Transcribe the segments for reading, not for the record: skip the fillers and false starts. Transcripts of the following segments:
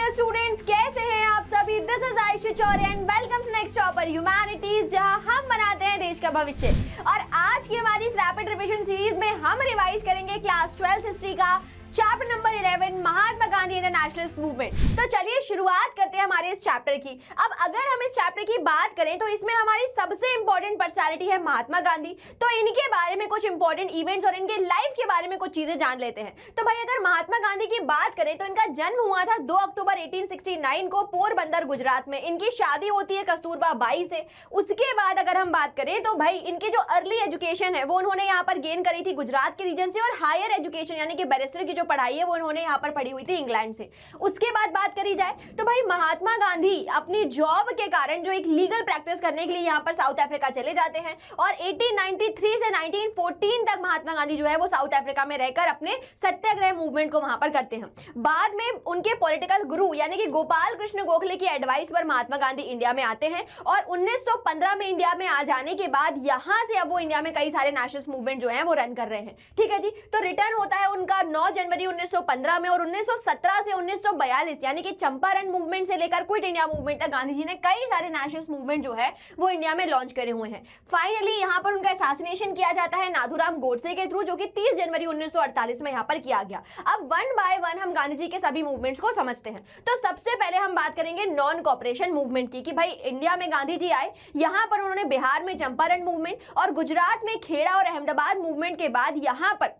Dear students, कैसे हैं आप सभी? This is Ayushi Chaure and welcome to next topper humanities, जहां हम बनाते हैं देश का भविष्य। और आज की हमारी इस रैपिड रिवीजन सीरीज में हम रिवाइज करेंगे क्लास 12 हिस्ट्री का chapter number 11 Mahatma Gandhi in the nationalist movement. तो चलिए शुरुआत करते हैं हमारे इस चैप्टर की। अब अगर हम इस चैप्टर की बात करें तो इसमें हमारी सबसे इंपॉर्टेंट पर्सनालिटी है महात्मा गांधी। तो इनके बारे में कुछ इंपॉर्टेंट इवेंट्स और इनके लाइफ के बारे में कुछ चीजें जान लेते हैं। तो भाई अगर महात्मा गांधी की बात करें तो इनका जन्म हुआ था 2 अक्टूबर 1869 को पोरबंदर गुजरात में। इनकी शादी होती है कस्तूरबा बाई से। उसके बाद अगर हम बात करें तो भाई इनकी जो अर्ली एजुकेशन है वो उन्होंने यहाँ पर गेन करी थी गुजरात के रीजन से, और हायर एजुकेशन यानी कि बैरिस्टर की जो पढ़ाई है वो उन्होंने यहाँ पर पढ़ी हुई थी इंग्लैंड से। उसके बाद बात करी जाए तो भाई महात्मा गांधी अपनी जॉब के कारण जो एक लीगल प्रैक्टिस करने के लिए यहाँ पर साउथ अफ्रीका चले जाते हैं, और 1893 से 1914 तक महात्मा गांधी जो है वो साउथ अफ्रीका में रहकर अपने सत्याग्रह मूवमेंट को वहां पर करते हैं। बाद में उनके पॉलिटिकल गुरु यानी कि गोपाल कृष्ण गोखले की एडवाइस पर महात्मा गांधी इंडिया में आते हैं, और 1915 में इंडिया में आ जाने के बाद यहाँ से अब वो इंडिया में कई सारे नेशनलिस्ट मूवमेंट जो है वो रन कर रहे हैं। ठीक है जी। तो रिटर्न होता है उनका 9 जनवरी 1915 में, और 1917 से 1942 यानी कि चंपारण मूवमेंट से लेकर क्विट इंडिया मूवमेंट तक गांधी जी ने कई सारे नेशनलिस्ट मूवमेंट जो है वो इंडिया में लॉन्च करे हुए हैं। फाइनली यहाँ पर उनका असैसिनेशन किया जाता है नाथूराम गोडसे के थ्रू, जो कि 30 जनवरी 1948 में यहाँ पर किया गया। अब वन बाय वन हम गांधी जी के सभी मूवमेंट्स को समझते हैं। तो सबसे पहले हम बात करेंगे नॉन कॉपरेशन मूवमेंट की, कि भाई इंडिया में गांधी जी आए, यहाँ पर उन्होंने बिहार में चंपारण मूवमेंट और गुजरात में खेड़ा और अहमदाबाद मूवमेंट के बाद यहाँ पर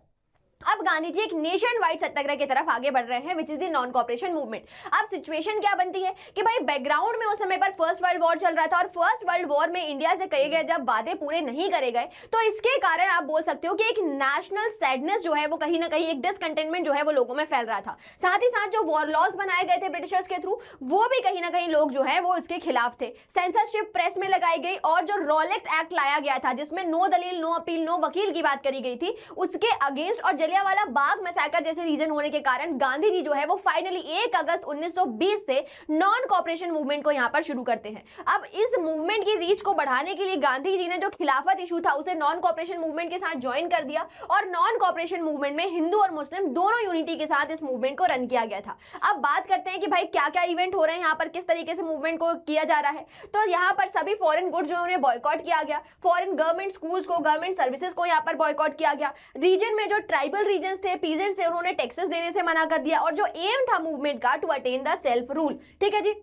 अब गांधी जी एक नेशन वाइड सत्याग्रह की तरफ आगे बढ़ रहे हैं, which is the non cooperation movement. अब सिचुएशन क्या बनती है कि भाई बैकग्राउंड में उस समय पर फर्स्ट वर्ल्ड वॉर चल रहा था, और फर्स्ट वर्ल्ड वॉर में इंडिया से कहे गए जब वादे पूरे नहीं करे गए तो इसके कारण आप बोल सकते हो कि एक नेशनल सैडनेस जो है वो कहीं ना कहीं एक डिसकंटेनमेंट जो है वो लोगों में फैल रहा था। साथ ही साथ जो वॉर लॉज बनाए गए थे ब्रिटिशर्स के थ्रू, वो भी कहीं ना कहीं लोग जो है वो इसके खिलाफ थे। सेंसरशिप प्रेस में लगाई गई, और जो रॉलेट एक्ट लाया गया था जिसमें नो दलील नो अपील नो वकील की बात करी गई थी, उसके अगेंस्ट, और जलियांवाला बाग मैसेकर जैसे रीजन होने के कारण गांधी जी जो है वो फाइनली 1 अगस्त 1920 से नॉन कॉपरेशन मूवमेंट को यहां पर शुरू करते हैं। अब इस मूवमेंट की रीच को बढ़ाने के लिए गांधी जी ने जो खिलाफत इशू था उसे नॉन कॉपरेशन मूवमेंट के साथ ज्वाइन कर दिया, और नॉन कॉपरेशन मूवमेंट में हिंदू और मुस्लिम दोनों यूनिटी के साथ इस मूवमेंट को रन किया गया था। अब बात करते हैं कि भाई क्या क्या इवेंट हो रहे हैं यहाँ पर, किस तरीके से मूवमेंट को किया जा रहा है। तो यहाँ पर सभी फॉरेन गुड्स जो है उन्हें बॉयकॉट किया गया, फॉरेन गवर्नमेंट स्कूल्स को, गवर्नमेंट सर्विसेज को यहाँ पर बॉयकॉट किया गया। रीजन में जो ट्राइबल रीजन थे, पीजेंट्स थे, उन्होंने टैक्सेस देने से मना कर दिया, और जो एम था मूवमेंट का to attain the self rule. ठीक है जी।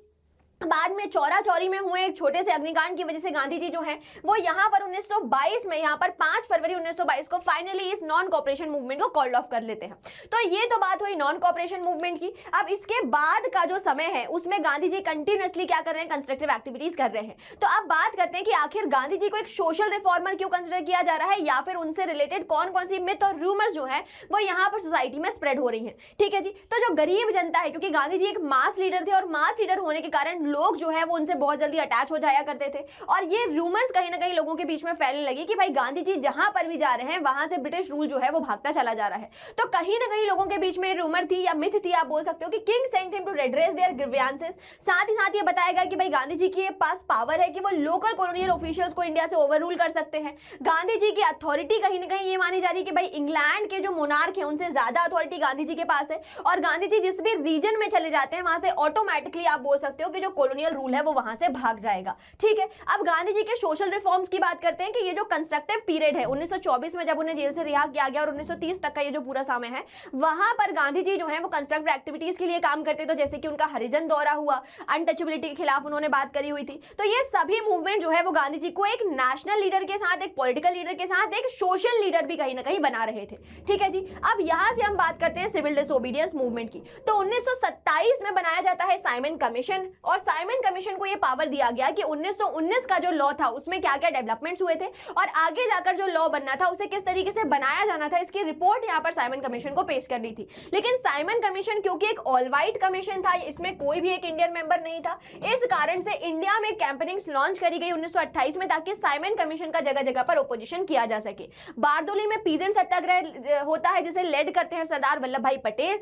बाद में चौरा चौरी में हुए एक छोटे से अग्निकांड की वजह से गांधी जी जो है वो यहाँ पर 1922 में, यहाँ पर 5 फरवरी 1922 को फाइनली इस नॉन कॉपरेशन मूवमेंट को कॉल्ड ऑफ कर लेते हैं। तो ये तो बात हुई नॉन कॉपरेशन मूवमेंट की। अब इसके बाद का जो समय है उसमें गांधी जी कंटिन्यूअसली क्या कर रहे हैं, कंस्ट्रक्टिव एक्टिविटीज कर रहे हैं। तो अब बात करते हैं कि आखिर गांधी जी को एक सोशल रिफॉर्मर क्यों कंसिडर किया जा रहा है, या फिर उनसे रिलेटेड कौन कौन सी मिथ और रूमर्स जो है वो यहाँ पर सोसाइटी में स्प्रेड हो रही है। ठीक है जी। तो जो गरीब जनता है, क्योंकि गांधी जी एक मास लीडर थे, और मास लीडर होने के कारण लोग जो है वो उनसे बहुत जल्दी अटैच हो जाया करते थे, और ये रूमर्स कहीं ना कहीं लोगों के बीच में फैलने लगी कि भाई गांधी जी जहां पर भी जा रहे हैं वहां से ब्रिटिश रूल जो है वो भागता चला जा रहा है। तो कहीं ना कहीं लोगों के बीच में रूमर थी या मिथ थी, आप बोल सकते हो कि king sent him to redress their grievances. साथ ही साथ ये बताया गया कि भाई गांधी जी के पास पावर है कि वो लोकल कॉलोनियल ऑफिशियल्स को इंडिया से ओवररूल कर सकते हैं। गांधी जी की अथॉरिटी कहीं ना कहीं ये मानी जा रही है कि भाई इंग्लैंड के जो मोनार्क है उनसे ज्यादा अथॉरिटी गांधी जी के पास है, और गांधी जी जिस भी रीजन में चले जाते हैं वहां से ऑटोमेटिकली आप बोल सकते हो कि जो कॉलोनियल रूल है वो वहां से भाग जाएगा। ठीक है। अब गांधी जी के सोशल रिफॉर्म्स की बात करते हैं कि ये जो कंस्ट्रक्टिव पीरियड है 1924 में जब उन्हें जेल से रिहा किया गया, और 1930 तक का ये जो पूरा समय है वहां पर गांधी जी जो है वो कंस्ट्रक्टिव एक्टिविटीज के लिए काम करते। तो जैसे कि उनका हरिजन दौरा हुआ, अनटचेबिलिटी के खिलाफ उन्होंने बात करी हुई थी। तो ये सभी मूवमेंट जो है वो गांधी जी को एक नेशनल लीडर के साथ, एक पॉलिटिकल लीडर के साथ, एक सोशल लीडर भी कहीं ना कहीं बना रहे थे। ठीक है जी। अब यहां से हम बात करते हैं सिविल डिसोबीडियंस मूवमेंट की। तो 1927 में बनाया जाता है साइमन कमीशन, और साइमन कमीशन को यह पावर दिया गया कि 1919 का जो लॉ था उसमें क्या क्या डेवलपमेंट्स हुए थे, और आगे जाकर जो लॉ बनना था उसे किस तरीके से बनाया जाना था, इसकी रिपोर्ट यहां पर साइमन कमीशन को पेश करनी थी। लेकिन साइमन कमीशन क्योंकि एक ऑल वाइट कमीशन था, इसमें कोई भी एक इंडियन मेंबर नहीं था, इस कारण से इंडिया में कैंपेनिंग्स लॉन्च करी गई 1928 में, ताकि साइमन कमीशन का जगह जगह पर ओपोजिशन किया जा सके। बारदोली में पीजेंट सत्याग्रह होता है जिसे लेड करते हैं सरदार वल्लभ भाई पटेल।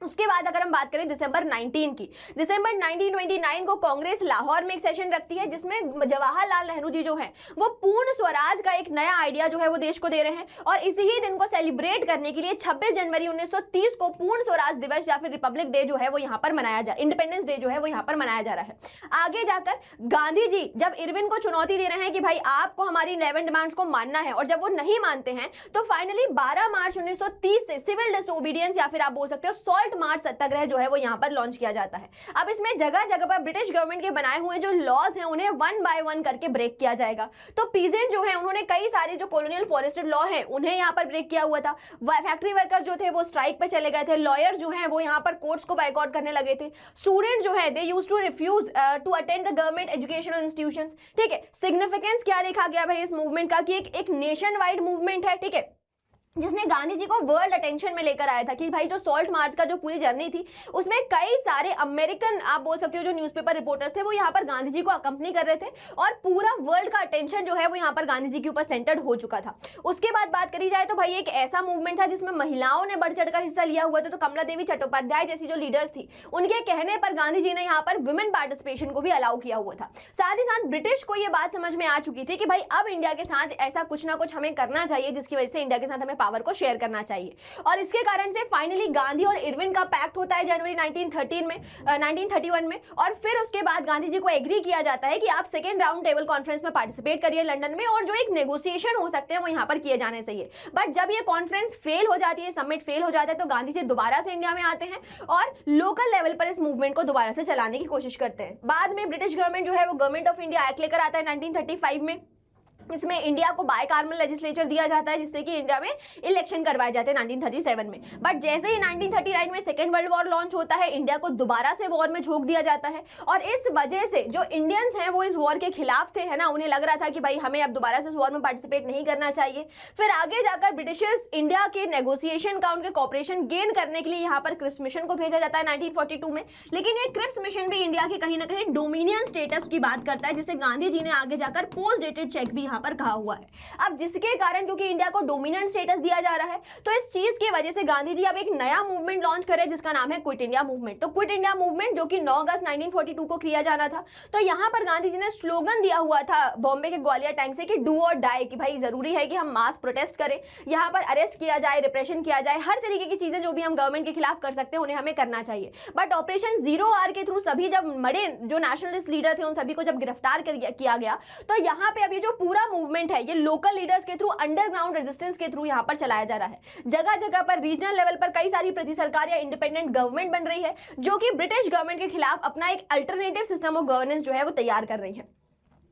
उसके बाद अगर हम बात करें दिसंबर 19 की, दिसंबर 1929 को कांग्रेस लाहौर में एक सेशन रखती है जिसमें जवाहरलाल नेहरू जी जो हैं वो पूर्ण स्वराज का एक नया आइडिया जो है वो देश को दे रहे हैं। और इसी ही दिन को सेलिब्रेट करने के लिए 26 जनवरी 1930 को पूर्ण स्वराज दिवस या फिर रिपब्लिक डे जो है वो यहाँ पर मनाया जा इंडिपेंडेंस डे जो है वो यहाँ पर मनाया जा रहा है। आगे जाकर गांधी जी जब इरविन को चुनौती दे रहे हैं कि भाई आपको हमारी 11 डिमांड्स को मानना है, और जब वो नहीं मानते हैं तो फाइनली 12 मार्च 1930 से सिविल डिसोबीडियंस या फिर आप बोल सकते हो सॉल्ट मार्च सत्याग्रह जो है वो यहाँ पर लॉन्च किया जाता है। अब इसमें जगह जगह पर ब्रिटिश गवर्नमेंट के बनाए हुए जो लॉज हैं उन्हें वन बाय वन करके ब्रेक किया जाएगा। तो पीजेंट जो है उन्होंने कई सारे जो कॉलोनियल फॉरेस्टेड लॉ हैं उन्हें यहाँ पर ब्रेक किया हुआ था। फैक्ट्री वर्कर्स जो थे वो स्ट्राइक पे चले गए थे। लॉयर जो हैं वो यहाँ पर कोर्ट्स को बायकॉट करने लगे थे। स्टूडेंट जो है they used to refuse to attend the government educational institutions. ठीक है, सिग्निफिकेंस क्या देखा गया भाई इस मूवमेंट का कि एक नेशन वाइड मूवमेंट है, ठीक है, जिसने गांधी जी को वर्ल्ड अटेंशन में लेकर आया था कि भाई जो सॉल्ट मार्च का जो पूरी जर्नी थी उसमें कई सारे अमेरिकन आप बोल सकते हो जो न्यूज़पेपर रिपोर्टर्स थे वो यहाँ पर गांधी जी को अकंपनी कर रहे थे और पूरा वर्ल्ड का अटेंशन जो है वो यहाँ पर गांधी जी के ऊपर सेंटर्ड हो चुका था। उसके बाद बात करी जाए तो भाई एक ऐसा मूवमेंट था जिसमें महिलाओं ने बढ़ चढ़कर हिस्सा लिया हुआ था। तो कमला देवी चट्टोपाध्याय जैसी जो लीडर्स थी उनके कहने पर गांधी जी ने यहाँ पर वुमेन पार्टिसिपेशन को भी अलाउ किया हुआ था। साथ ही साथ ब्रिटिश को ये बात समझ में आ चुकी थी कि भाई अब इंडिया के साथ ऐसा कुछ ना कुछ हमें करना चाहिए जिसकी वजह से इंडिया के साथ हमें पावर को शेयर करना चाहिए। और इसके कारण से फाइनली गांधी और इरविन का पैक्ट होता है जनवरी 1931 में। और फिर उसके बाद गांधी जी को एग्री किया जाता है कि आप सेकेंड राउंड टेबल कॉन्फ्रेंस में पार्टिसिपेट करिए लंदन में, और जो एक नेगोशिएशन हो सकते हैं वो यहाँ पर किए जाने चाहिए। बट जब ये कॉन्फ्रेंस फेल हो जाती है, समिट फेल हो जाता है, तो गांधी जी दोबारा से इंडिया में आते हैं और लोकल लेवल पर इस मूवमेंट को दोबारा से चलाने की कोशिश करते हैं। बाद में ब्रिटिश गवर्नमेंट जो है वो गवर्नमेंट ऑफ इंडिया एक्ट लेकर आता है 1935 में। इसमें इंडिया को बायकार्मल लेजिस्लेचर दिया जाता है जिससे कि इंडिया में इलेक्शन करवाए जाते हैं 1937 में। बट जैसे ही 1939 में सेकेंड वर्ल्ड वॉर लॉन्च होता है इंडिया को दोबारा से वॉर में झोंक दिया जाता है। और इस वजह से जो इंडियंस हैं वो इस वॉर के खिलाफ थे, है ना, उन्हें लग रहा था कि भाई हमें अब दोबारा से इस वॉर में पार्टिसिपेट नहीं करना चाहिए। फिर आगे जाकर ब्रिटिशर्स इंडिया के नेगोशिएशन का उनके कॉपरेशन गेन करने के लिए यहाँ पर क्रिप्स मिशन को भेजा जाता है 1942 में। लेकिन ये क्रिप्स मिशन भी इंडिया के कहीं ना कहीं डोमिनियन स्टेटस की बात करता है, जिसे गांधी जी ने आगे जाकर पोस्ट डेटेड चेक भी यहाँ पर कहा हुआ है। अब जिसके कारण क्योंकि इंडिया को डोमिनेंट स्टेटस दिया जा रहा है तो इस चीज की वजह से गांधी जी अब एक नया मूवमेंट लॉन्च करे जिसका नाम है क्विट इंडिया मूवमेंट। तो क्विट इंडिया मूवमेंट जो कि 9 अगस्त 1942 को किया जाना था, तो यहां पर गांधी जी ने स्लोगन दिया हुआ था बॉम्बे के ग्वालियर टैंक से कि डू और डाई, कि भाई जरूरी है कि हम मास प्रोटेस्ट करें, यहां पर अरेस्ट किया जाए, रिप्रेशन किया जाए, हर तरीके की चीजें जो भी हम गवर्नमेंट के खिलाफ कर सकते हैं उन्हें हमें करना चाहिए। बट ऑपरेशन जीरो आर के थ्रू सभी जब मरे जो नेशनलिस्ट लीडर थे उन सभी को जब गिरफ्तार किया गया तो यहाँ पे अभी जो पूरा मूवमेंट है ये लोकल लीडर्स के थ्रू, अंडरग्राउंड रेजिस्टेंस के थ्रू यहाँ पर चलाया जा रहा है। जगह जगह पर रीजनल लेवल पर कई सारी प्रति सरकार या इंडिपेंडेंट गवर्नमेंट बन रही है जो कि ब्रिटिश गवर्नमेंट के खिलाफ अपना एक अल्टरनेटिव सिस्टम ऑफ गवर्नेंस जो है वो तैयार कर रही है।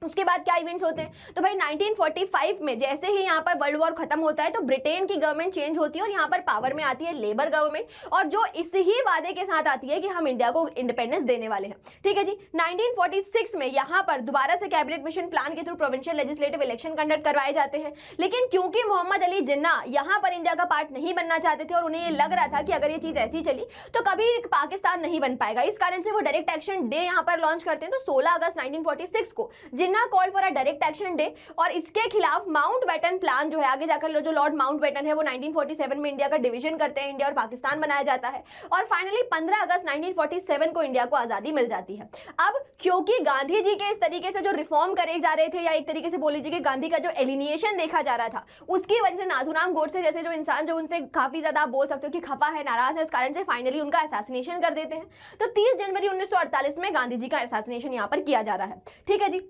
उसके बाद क्या इवेंट्स होते हैं, तो भाई 1945 में जैसे ही यहाँ पर वर्ल्ड वॉर खत्म होता है तो ब्रिटेन की गवर्नमेंट चेंज होती है और यहाँ पर पावर में आती है लेबर गवर्नमेंट, और जो इस ही वादे के साथ आती है कि हम इंडिया को इंडिपेंडेंस देने वाले हैं। ठीक है जी, 1946 में यहाँ पर दोबारा से कैबिनेट मिशन प्लान के through provincial legislative election conduct करवाए जाते हैं। लेकिन क्योंकि मोहम्मद अली जिन्ना यहाँ पर इंडिया का पार्ट नहीं बनना चाहते थे और उन्हें ये लग रहा था कि अगर ये चीज ऐसी चली तो कभी पाकिस्तान नहीं बन पाएगा, इस कारण से वो डायरेक्ट एक्शन डे यहाँ पर लॉन्च करते हैं। तो 16 अगस्त 1946 को Jinnah call for a direct action day, और इसके खिलाफ माउंटबेटन प्लान जो है आगे जाकर जो लॉर्ड माउंटबेटन है वो 1947 में इंडिया का डिवीजन करते हैं, इंडिया और पाकिस्तान बनाया जाता है और फाइनली 15 अगस्त 1947 को इंडिया को आजादी मिल जाती है। अब क्योंकि गांधी जी के इस तरीके से जो रिफॉर्म करे जा रहे थे या एक तरीके से बोल लीजिए कि गांधी का जो एलिनिएशन देखा जा रहा था उसकी वजह से नाथूराम गोडसे जैसे जो इंसान जो उनसे काफी ज्यादा आप बोल सकते हो कि खफा है, नाराज है, इस कारण से फाइनली उनका असैसिनेशन कर देते हैं। तो 30 जनवरी 1948 में गांधी जी का असैसिनेशन यहाँ पर किया जा रहा है। ठीक है जी,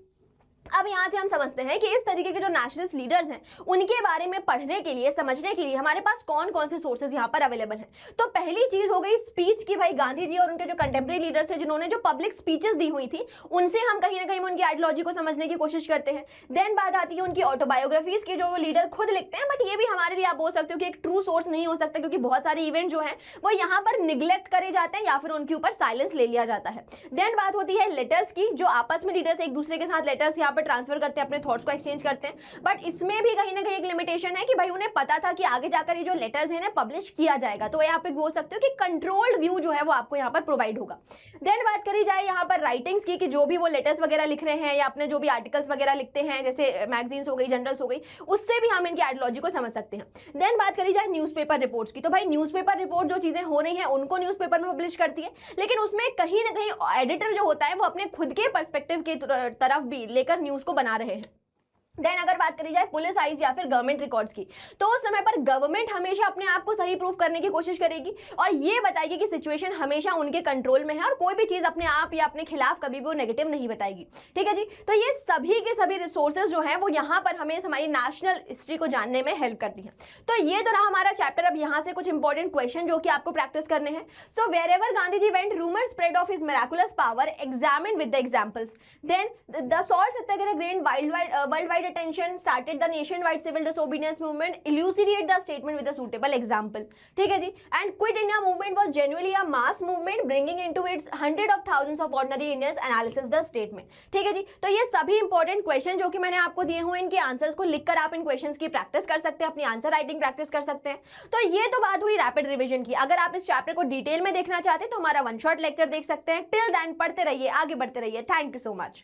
अब यहाँ से हम समझते हैं कि इस तरीके के जो नेशनलिस्ट लीडर्स हैं उनके बारे में पढ़ने के लिए, समझने के लिए हमारे पास कौन कौन से सोर्सेज यहाँ पर अवेलेबल हैं। तो पहली चीज हो गई स्पीच की, भाई गांधी जी और उनके जो कंटेम्प्रेरी लीडर्स थे जिन्होंने जो पब्लिक स्पीचेस दी हुई थी उनसे हम कहीं ना कहीं उनकी आइडियोलॉजी को समझने की कोशिश करते हैं। देन बात आती है उनकी ऑटोबायोग्राफीज की जो वो लीडर खुद लिखते हैं, बट ये भी हमारे लिए आप बोल सकते हो कि एक ट्रू सोर्स नहीं हो सकता क्योंकि बहुत सारे इवेंट जो है वो यहाँ पर निग्लेक्ट करे जाते हैं या फिर उनके ऊपर साइलेंस ले लिया जाता है। देन बात होती है लेटर्स की, जो आपस में लीडर्स एक दूसरे के साथ लेटर्स यहाँ पर ट्रांसफर करते हैं, अपने थॉट्स को एक्सचेंज करते हैं, बट इसमें भी कहीं ना कहीं एक लिमिटेशन है कि भाई उन्हें पता था कि आगे जाकर ये जो लेटर्स हैं ना पब्लिश किया जाएगा, तो ये आप एक बोल सकते हो कि कंट्रोल्ड व्यू जो है वो आपको यहाँ पर प्रोवाइड होगा। देन बात करी जाए यहाँ पर राइटिंग्स की, कि जो भी वो लेटर्स वगैरह लिख रहे हैं या अपने जो भी आर्टिकल्स वगैरह लिखते हैं, जैसे मैगजीन्स हो गई, जर्नल्स हो गई, उससे भी हम इनकी आइडियोलॉजी को समझ सकते हैं। देन बात करी जाए न्यूज़पेपर रिपोर्ट्स की, तो भाई न्यूज़पेपर रिपोर्ट जो चीजें हो रही हैं उनको न्यूज़पेपर में पब्लिश करती है, लेकिन उसमें कहीं ना कहीं एडिटर जो होता है वो अपने खुद के पर्सपेक्टिव की तरफ भी लेकर न्यूज को बना रहे हैं। देन अगर बात करी जाए पुलिस आइज या फिर गवर्नमेंट रिकॉर्ड्स की, तो उस समय पर गवर्नमेंट हमेशा अपने आप को सही प्रूफ करने की कोशिश करेगी और ये बताएगी कि सिचुएशन हमेशा उनके कंट्रोल में है और कोई भी चीज अपने आप या अपने खिलाफ कभी भी वो नेगेटिव नहीं बताएगी। ठीक है जी, तो ये सभी के सभी रिसोर्सेज जो है वो यहाँ पर हमें हमारी नेशनल हिस्ट्री को जानने में हेल्प करती है। तो ये तो रहा हमारा चैप्टर। अब यहाँ से कुछ इंपॉर्टेंट क्वेश्चन जो कि आपको प्रैक्टिस करने हैं। So wherever Gandhi ji went, rumour spread of his miraculous power, examine with the examples. Then the salt satyagraha gained world wide attention, started the nationwide civil disobedience movement, elucidate the statement with a suitable example। ठीक है जी, and quit India movement was genuinely a mass movement bringing into its hundred of thousands of ordinary Indians, analysis the statement। ठीक है जी, तो ये सभी important question जो कि मैंने आपको दिए हुए इनके आंसर्स को लिखकर आप इन क्वेश्चंस की प्रैक्टिस कर सकते हैं, अपनी आंसर राइटिंग प्रैक्टिस कर सकते हैं। तो ये तो बात हुई रैपिड रिविजन की। अगर आप इस चैप्टर को डिटेल में देखना चाहते हैं तो हमारा वन शॉट लेक्चर देख सकते हैं। टिल देन पढ़ते रहिए, आगे बढ़ते रहिए। Thank you so much.